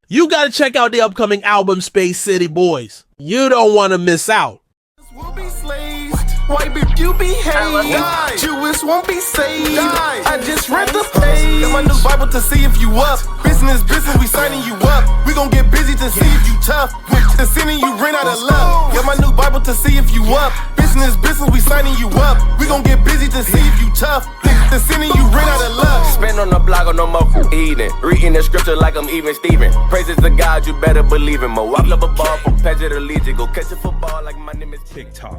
You gotta check out the upcoming album Space City Boys. You don't want to miss out. We'll be slaves. White bitch, you behave. Jewish won't be saved. I just read the page. Got my new Bible to see if you up. Business, we signing you up. We gon' get busy to see if you tough. To sending you ran out of luck. Got my new Bible to see if you up. Business, we signing you up. We gon' get busy to see if you tough. To sending you ran out of luck. Spin on the block on no more eating. Reading the scripture like I'm even Steven. Praises to God, you better believe him. Mo, I love a ball from Paget to Legion. Go catch a football like my name is TikTok.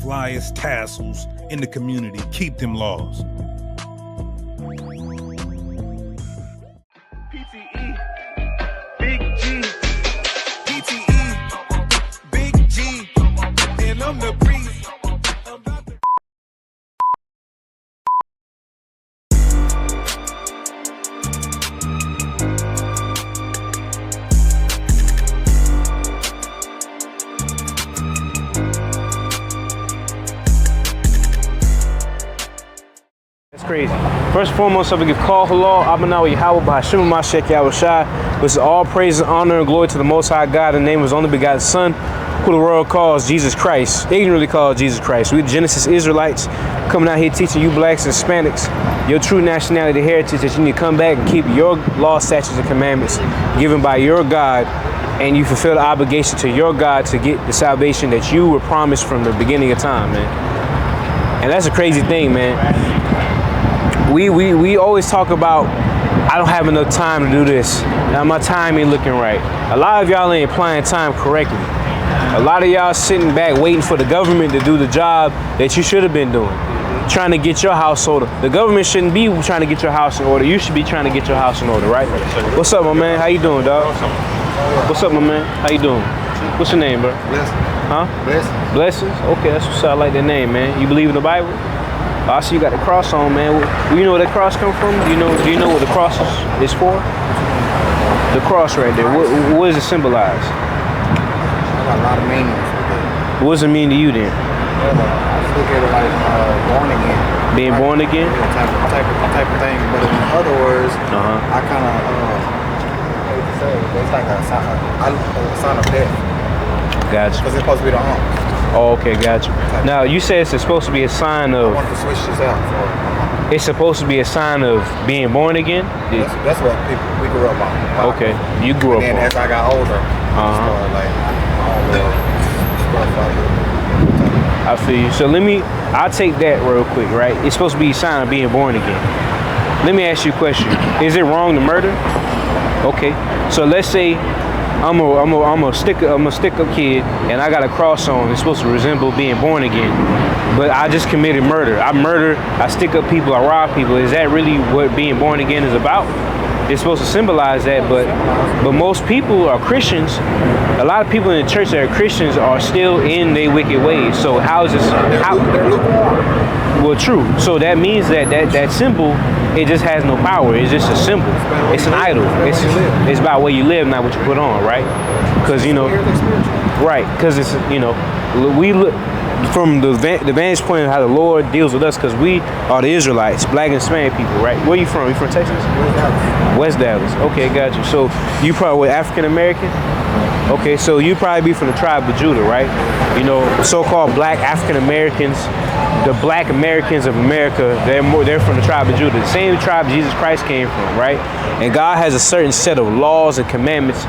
Flyest tassels in the community. Keep them laws. PTE, Big G, PTE, Big G, and I'm the breeze. Crazy. First and foremost, I give call halal, Abanawa Yahweh, Bahashim Mashek Yahushai. This is all praise and honor and glory to the Most High God in the name of His only begotten Son, who the world calls Jesus Christ, ignorantly called Jesus Christ. We the Genesis Israelites coming out here teaching you blacks and Hispanics your true nationality, heritage, that you need to come back and keep your law, statutes, and commandments given by your God, and you fulfill the obligation to your God to get the salvation that you were promised from the beginning of time, man. And that's a crazy thing, man. We always talk about, I don't have enough time to do this. Now my time ain't looking right. A lot of y'all ain't applying time correctly. A lot of y'all sitting back waiting for the government to do the job that you should have been doing. Trying to get your house order. The government shouldn't be trying to get your house in order. You should be trying to get your house in order, right? What's up, my man? How you doing, dog? What's up, my man? How you doing? What's your name, bro? Blessings. Huh? Blessings. Blessings? Okay, that's what's up. I like that name, man. You believe in the Bible? I see you got the cross on, man. You know where that cross come from? Do you know what the cross is for? The cross right there. What does it symbolize? I got a lot of meanings with it. What does it mean to you then? I just look at it like born again. Being born again? Yeah, type of thing. But in other words, I kind of hate to say it, but it's like a sign of death. Gotcha. Because it's supposed to be the Ankh. Oh, okay, gotcha. Now you said it's supposed to be a sign of. I wanted to switch this out. So. It's supposed to be a sign of being born again. That's what we grew up on. Okay, you grew up on. And then as I got older, I started like, I feel you. So I'll take that real quick, right? It's supposed to be a sign of being born again. Let me ask you a question. Is it wrong to murder? Okay. So let's say I'm a stick-up kid, and I got a cross on. It's supposed to resemble being born again, but I just committed murder. I stick up people, I rob people. Is that really what being born again is about? It's supposed to symbolize that, but most people are Christians. A lot of people in the church that are Christians are still in their wicked ways. So how is this? Well, true. So that means that symbol, it just has no power. It's just a symbol. It's an idol. It's about where you live, not what you put on, right? Because right? Because it's we look from the vantage point of how the Lord deals with us, because we are the Israelites, black and Hispanic people, right? Where you from? You from Texas? West Dallas. Okay, got you. So you probably African American? Okay, so you probably be from the tribe of Judah, right? So-called black African Americans, the black Americans of America, they're from the tribe of Judah, the same tribe Jesus Christ came from, right? And God has a certain set of laws and commandments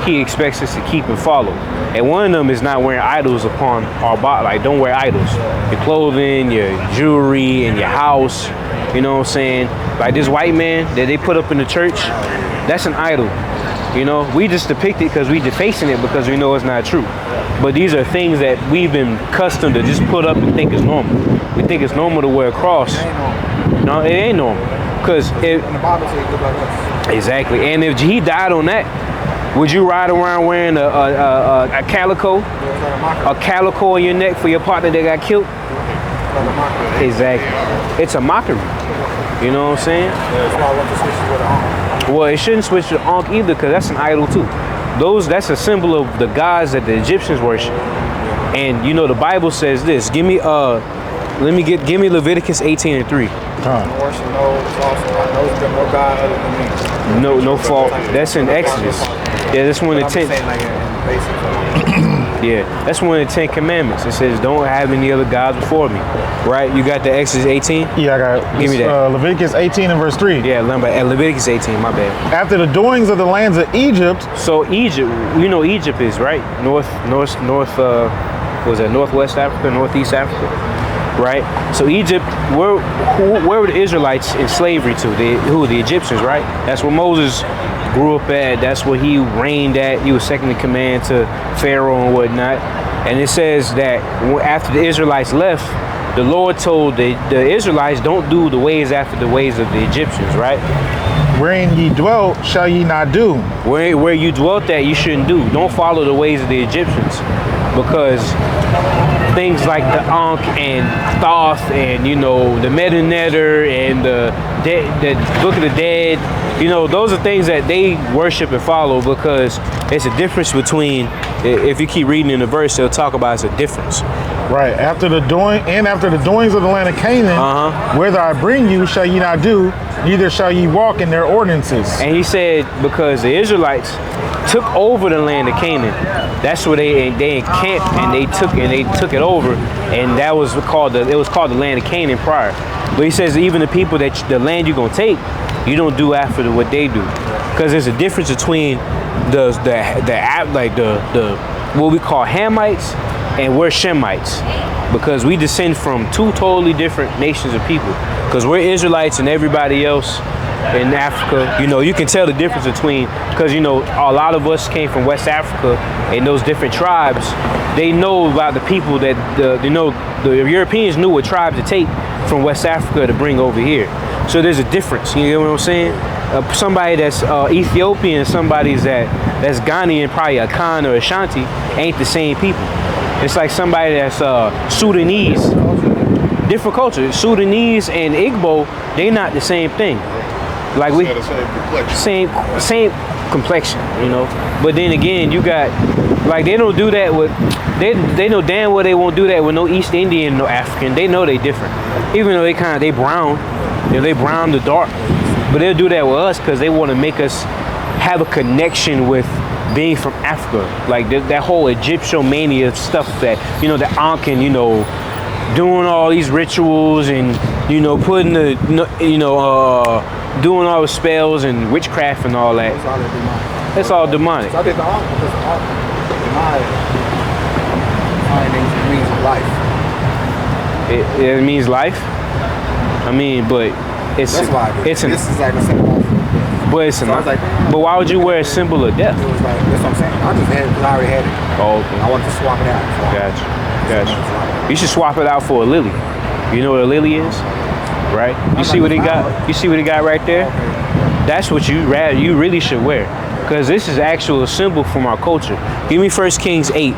He expects us to keep and follow. And one of them is not wearing idols upon our body. Like, don't wear idols. Your clothing, your jewelry, and your house. You know what I'm saying? Like this white man that they put up in the church, that's an idol. We just depict it because we defacing it because we know it's not true. But these are things that we've been accustomed to just put up and think is normal. We think it's normal to wear a cross. No, it ain't normal. Because exactly. And if he died on that, would you ride around wearing a calico? A calico on your neck for your partner that got killed? Exactly. It's a mockery. You know what I'm saying? Well, it shouldn't switch to Ankh either, because that's an idol too. That's a symbol of the gods that the Egyptians worship. And the Bible says this. Give me Leviticus 18:3. No fault. That's in Exodus. Yeah, that's one of the 10. Saying like in basic. Yeah, that's one of the 10 commandments. It says, "Don't have any other gods before me." Right? You got the Exodus 18. Yeah, I got. Give me that. Leviticus 18 and verse 3. Yeah, Leviticus 18. My bad. After the doings of the lands of Egypt. So Egypt, you know, Egypt is right north. Was that Northwest Africa, Northeast Africa? Right. So Egypt, where were the Israelites in slavery to? The Egyptians, right? That's where Moses grew up at. That's where he reigned at. He was second in command to Pharaoh and whatnot. And it says that after the Israelites left, the Lord told the Israelites, don't do the ways after the ways of the Egyptians, right? Wherein ye dwelt, shall ye not do. Where you dwelt at, you shouldn't do. Don't follow the ways of the Egyptians, because things like the Ankh and Thoth and, you know, the Metanetter and the Book of the Dead, you know, those are things that they worship and follow, because it's a difference between, if you keep reading in the verse, they'll talk about it's a difference. Right. After the doings of the land of Canaan, whither I bring you, shall ye not do, neither shall ye walk in their ordinances. And he said, because the Israelites took over the land of Canaan, that's where they encamped, and they took it over, and that was called the land of Canaan prior. But he says even the people the land you're gonna take, you don't do after what they do, because there's a difference between the what we call Hamites and we're Shemites, because we descend from two totally different nations of people. Because we're Israelites and everybody else in Africa, you know, you can tell the difference between, because, you know, a lot of us came from West Africa, and those different tribes, they know about the people that the Europeans knew what tribes to take from West Africa to bring over here. So there's a difference, you know what I'm saying? Somebody that's Ethiopian, somebody that's Ghanaian, probably a Khan or Ashanti, ain't the same people. It's like somebody that's Sudanese, different culture. Sudanese and Igbo, they not the same thing. Like we same complexion, you know. But then again, you got, like, they don't do that with, they know damn well they won't do that with no East Indian, no African. They know they different, even though they brown, you know, they brown to dark. But they'll do that with us because they want to make us have a connection with being from Africa. Like that whole Egyptomania stuff, that, you know, the Ankh, and, you know, doing all these rituals and, you know, putting the, you know, doing all the spells and witchcraft and all that. It's all demonic. So I did the Ankh because the Ankh, in my findings, it means life. It means life? I mean, but it's, that's why I did. This is like a symbol. But it's not. Like, but why would you wear a symbol of death? It was like, that's what I'm saying. I just had it because I already had it. Oh, okay. I wanted to swap it out. So Gotcha. You should swap it out for a lily. You know what a lily is? Right? You see what he got? You see what he got right there? That's what you really should wear, because this is actual symbol from our culture. Give me 1 Kings 8.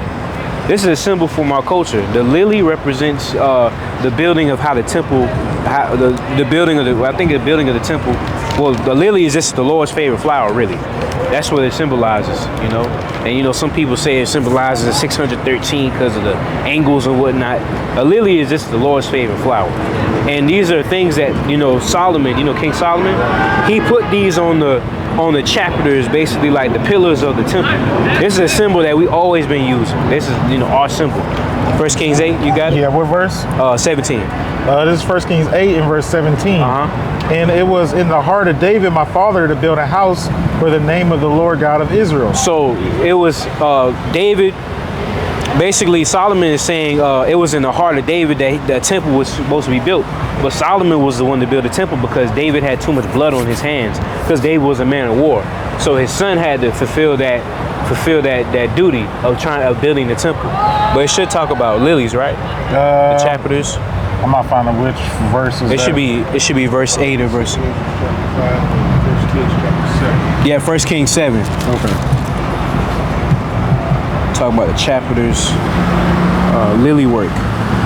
This is a symbol from our culture. The lily represents the building of how the temple, the building of the temple. Well, the lily is just the Lord's favorite flower, really. That's what it symbolizes, you know. And, you know, some people say it symbolizes the 613 because of the angles and whatnot. A lily is just the Lord's favorite flower. And these are things that, you know, Solomon, you know, King Solomon, he put these on the chapters, basically like the pillars of the temple. This is a symbol that we always been using. This is, you know, our symbol. 1 Kings 8, you got it? Yeah, what verse? 17. This is 1 Kings 8 and verse 17. And it was in the heart of David, my father, to build a house for the name of the Lord God of Israel. So it was David. Basically, Solomon is saying it was in the heart of David that the temple was supposed to be built. But Solomon was the one to build the temple because David had too much blood on his hands, because David was a man of war. So his son had to fulfill that duty of building the temple. But it should talk about lilies, right? The chapters. I'm not finding which verses. It should be verse 8 or verse. Yeah, 1 Kings 7. Okay. Talk about the chapters, lily work.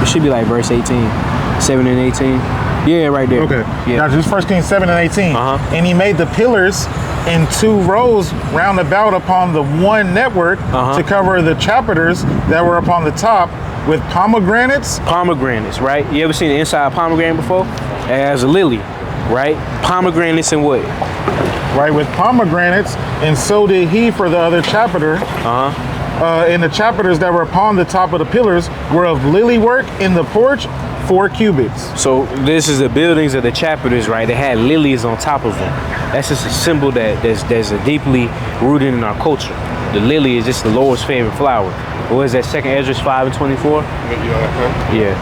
It should be like verse 18, 7 and 18. Yeah, right there. Okay. Yeah. Now, just 1 Kings 7 and 18. And he made the pillars in 2 rows round about upon the one network to cover the chapters that were upon the top with pomegranates. Pomegranates, right? You ever seen the inside of pomegranate before? It has a lily, right? Pomegranates and what? right, with pomegranates, and so did he for the other chapiter. And the chapiters that were upon the top of the pillars were of lily work in the porch, 4 cubits. So this is the buildings of the chapiters, right? They had lilies on top of them. That's just a symbol that's deeply rooted in our culture. The lily is just the Lord's favorite flower. What is that? 2 Esdras 5:24. Yeah.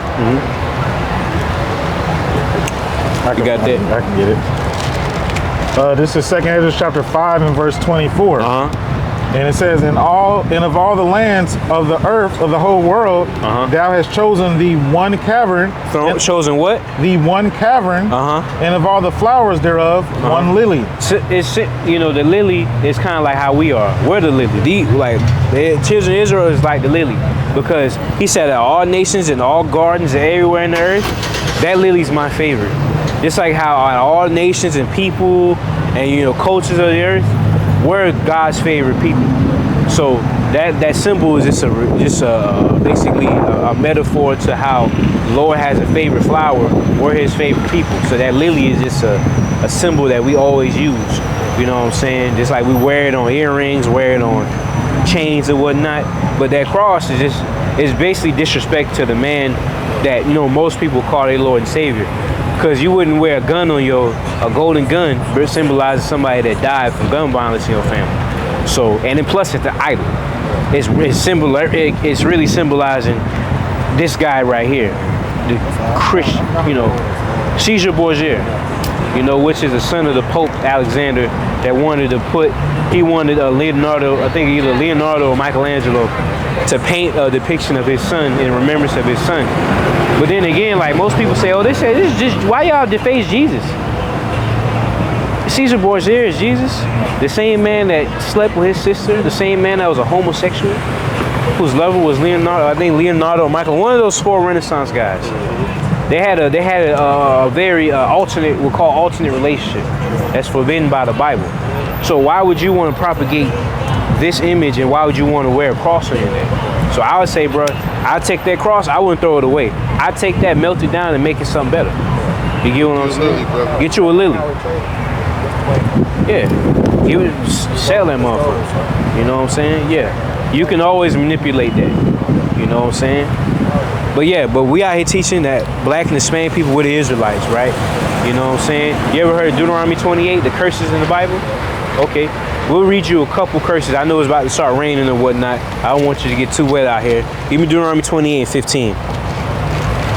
You got that? I can get it. This is 2 Esdras chapter 5 and verse 24. And it says, and of all the lands of the earth, of the whole world, thou hast chosen the one cavern. Chosen what? The one cavern. And of all the flowers thereof, one lily. So it's, you know, the lily is kind of like how we are. We're the lily. The children of Israel is like the lily. Because he said that all nations and all gardens and everywhere in the earth, that lily's my favorite. Just like how all nations and people and, you know, cultures of the earth, we're God's favorite people. So that symbol is basically a metaphor to how the Lord has a favorite flower. We're his favorite people. So that lily is just a symbol that we always use. You know what I'm saying? Just like we wear it on earrings, wear it on chains and whatnot. But that cross is basically disrespect to the man that, you know, most people call their Lord and Savior. Because you wouldn't wear a gun on a golden gun, but it symbolizes somebody that died from gun violence in your family. So, and then plus it's the idol. It's really symbolizing this guy right here, the Christian, you know, Caesar Borgia, you know, which is the son of the Pope Alexander that wanted Leonardo, I think either Leonardo or Michelangelo, to paint a depiction of his son in remembrance of his son. But then again, like most people say, this is just, why y'all deface Jesus? Caesar Borgia is Jesus, the same man that slept with his sister, the same man that was a homosexual, whose lover was Leonardo, I think Leonardo or Michael, one of those 4 Renaissance guys. They had a very alternate, we'll call alternate relationship that's forbidden by the Bible. So why would you want to propagate this image, and why would you want to wear a cross on your neck? So I would say, bro, I'd take that cross, I wouldn't throw it away. I'd take that, melt it down, and make it something better. You get what I'm saying? Get you a lily. Yeah. You would sell that motherfucker. You know what I'm saying? Yeah. You can always manipulate that. You know what I'm saying? But yeah, but we out here teaching that black and Hispanic people were the Israelites, right? You know what I'm saying? You ever heard of Deuteronomy 28, the curses in the Bible? Okay. We'll read you a couple curses. I know it's about to start raining and whatnot. I don't want you to get too wet out here. Give me Deuteronomy 28 and 15.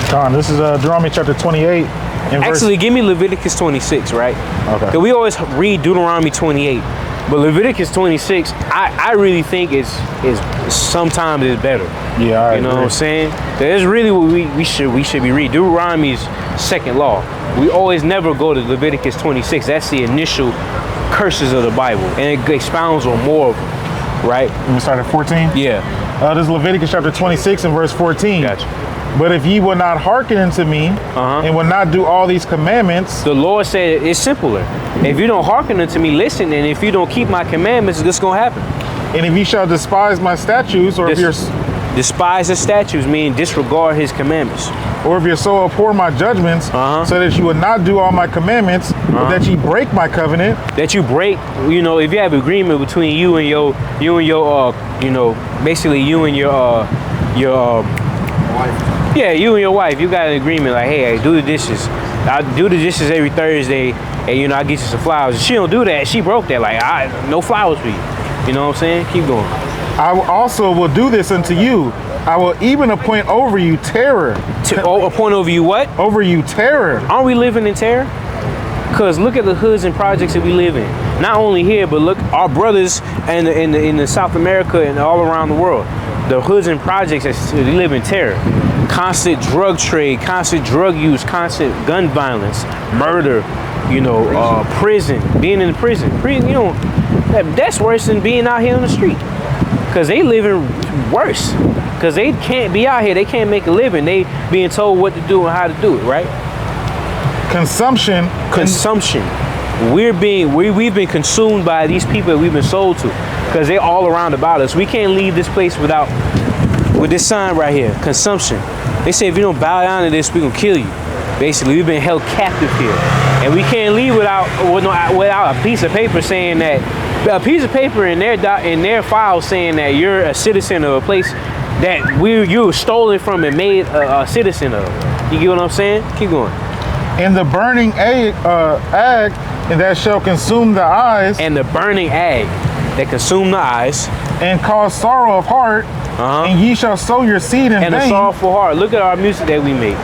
John, this is Deuteronomy chapter 28. Actually, give me Leviticus 26, right? Okay. Because we always read Deuteronomy 28. But Leviticus 26, I really think is sometimes is better. Yeah, I You know agree. what I'm saying? That's really what we should be reading. Deuteronomy's second law. We always never go to Leviticus 26. That's the initial curses of the Bible, and it expounds on more of them, right? Let me start at 14? Yeah. This is Leviticus chapter 26 and verse 14. Gotcha. But if ye will not hearken unto me, and will not do all these commandments, The Lord said it's simpler. If you don't hearken unto me, listen, and if you don't keep my commandments, this is going to happen. and if ye shall despise my statutes, or if your Despise his statutes, meaning disregard his commandments. or if your soul abhor my judgments, so that you would not do all my commandments, or that ye break my covenant, That you break, you know, if you have agreement between you and your basically you and your wife. Yeah, you and your wife, you got an agreement like, hey, I do the dishes. I do the dishes every Thursday, and I get you some flowers. If she don't do that, she broke that. Like, no flowers for you. You know what I'm saying? Keep going. I also will do this unto you. I will even appoint over you terror. Appoint over you what? Over you terror. Aren't we living in terror? Because look at the hoods and projects that we live in. Not only here, but look, our brothers in the South America and all around the world. The hoods and projects that live in terror. Constant drug trade, constant drug use, constant gun violence, murder, prison, being in the prison. That's worse than being out here on the street. Because they living worse. Because they can't be out here. They can't make a living. They being told what to do and how to do it, right? Consumption. We've been consumed by these people that we've been sold to. Because they're all around about us. We can't leave this place with this sign right here, consumption. They say if you don't bow down to this, we're going to kill you. Basically, we've been held captive here, and we can't leave without a piece of paper saying that, a piece of paper in their file saying that you're a citizen of a place that you were stolen from and made a citizen of. You get what I'm saying? Keep going. And the burning ag that shall consume the eyes. And the burning ag that consume the eyes. And cause sorrow of heart. And ye shall sow your seed in vain. And a sorrowful heart. Look at our music that we make.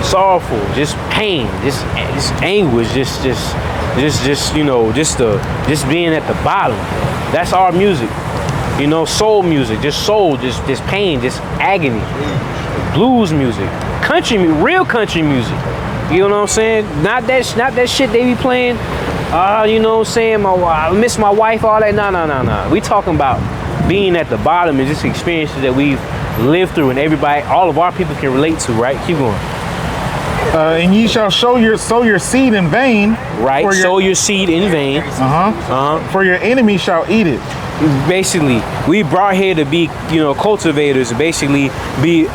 Sorrowful, just pain, just anguish, just you know, just being at the bottom. That's our music. You know, soul music, just soul, just pain, just agony. Blues music, country, real country music. You know what I'm saying? Not that shit they be playing. You know what I'm saying? I miss my wife, all that. No. We talking about being at the bottom and just experiences that we've lived through, and everybody, all of our people can relate to. Right? Keep going. And ye shall sow your seed in vain. Right. Sow your seed in vain. For your enemy shall eat it. Basically, we brought here to be, you know, cultivators. Basically, be,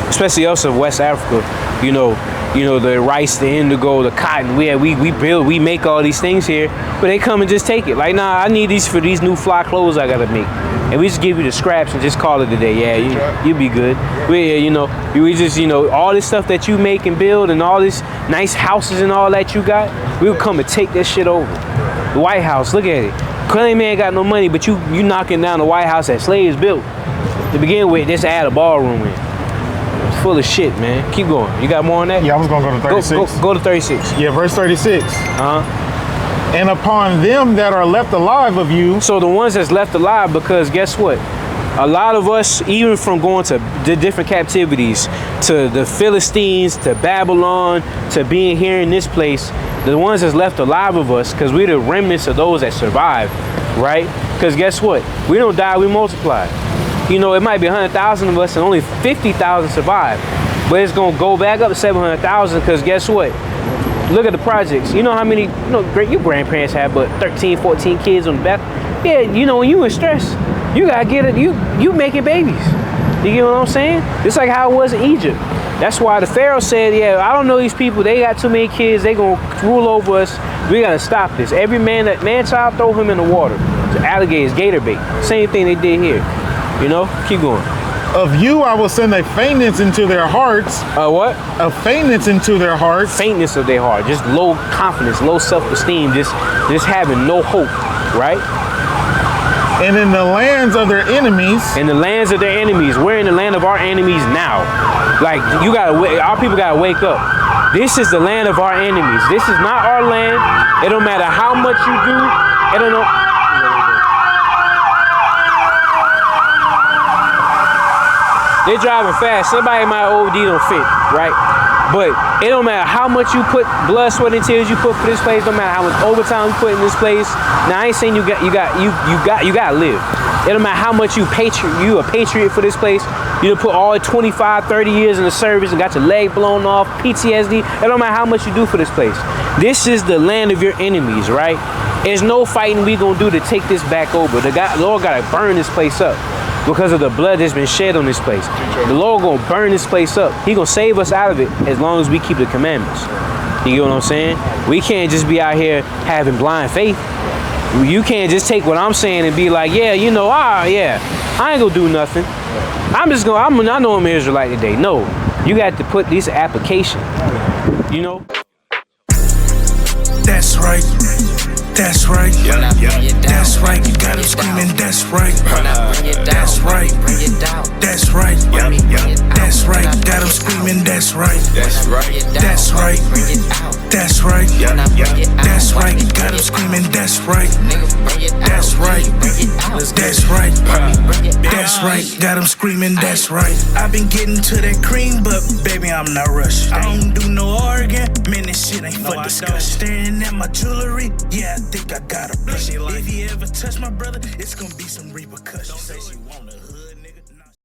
especially us of West Africa. You know, the rice, the indigo, the cotton. We make all these things here, but they come and just take it. Like, nah, I need these for these new fly clothes I gotta make, and we just give you the scraps and just call it a day. Yeah, you be good. We just, you know, all this stuff that you make and build, and all these nice houses and all that you got, we'll come and take that shit over. The White House, look at it. Claim ain't got no money, but you knocking down the White House that slaves built. To begin with, just add a ballroom in. It's full of shit, man. Keep going. You got more on that? Yeah, I was gonna go to 36. Go to 36. Yeah, verse 36. And upon them that are left alive of you. So the ones that's left alive, because guess what? A lot of us, even from going to the different captivities, to the Philistines, to Babylon, to being here in this place, the ones that's left alive of us, because we're the remnants of those that survive, right? Because guess what? We don't die, we multiply. You know, it might be 100,000 of us and only 50,000 survive. But it's going to go back up to 700,000, because guess what? Look at the projects. You know how many, your grandparents have but 13, 14 kids on the back. Yeah, you know, when you in stress, you got to get it, you making babies. You get what I'm saying? It's like how it was in Egypt. That's why the Pharaoh said, yeah, I don't know these people. They got too many kids. They going to rule over us. We got to stop this. Every man-child, throw him in the water. The alligators, gator bait. Same thing they did here. You know? Keep going. Of you I will send a faintness into their hearts. What? A faintness into their hearts. Faintness of their heart. Just low confidence, low self-esteem. Just having no hope. Right? And in the lands of their enemies. In the lands of their enemies. We're in the land of our enemies now. Like, our people gotta wake up. This is the land of our enemies. This is not our land. It don't matter how much you do. It don't know. They're driving fast. Somebody might OD don't fit, right? But it don't matter how much you put blood, sweat, and tears you put for this place. Don't matter how much overtime you put in this place. Now I ain't saying you gotta live. It don't matter how much you a patriot for this place. You done put all 25, 30 years in the service and got your leg blown off, PTSD. It don't matter how much you do for this place. This is the land of your enemies, right? There's no fighting we gonna do to take this back over. The Lord gotta burn this place up because of the blood that's been shed on this place. The Lord gonna burn this place up. He gonna save us out of it as long as we keep the commandments. You get what I'm saying? We can't just be out here having blind faith. You can't just take what I'm saying and be like, yeah, you know, I ain't gonna do nothing. I know I'm an Israelite today. No, you got to put this application, you know? That's right. That's right. That's right. You got him screaming, that's right. That's right. That's right. That's right. Got him screaming, that's right. That's right. That's right. That's right. That's right. You got him screaming, that's right. That's right. That's right. That's right. Got him screaming, that's right. I've been getting to that cream, but baby, I'm not rushing. I don't do no arguing. Man, this shit ain't for discussion. Staring at my jewelry, yeah, I think I got a blush. If you ever touch my brother, it's gonna be some repercussions. Say she wanna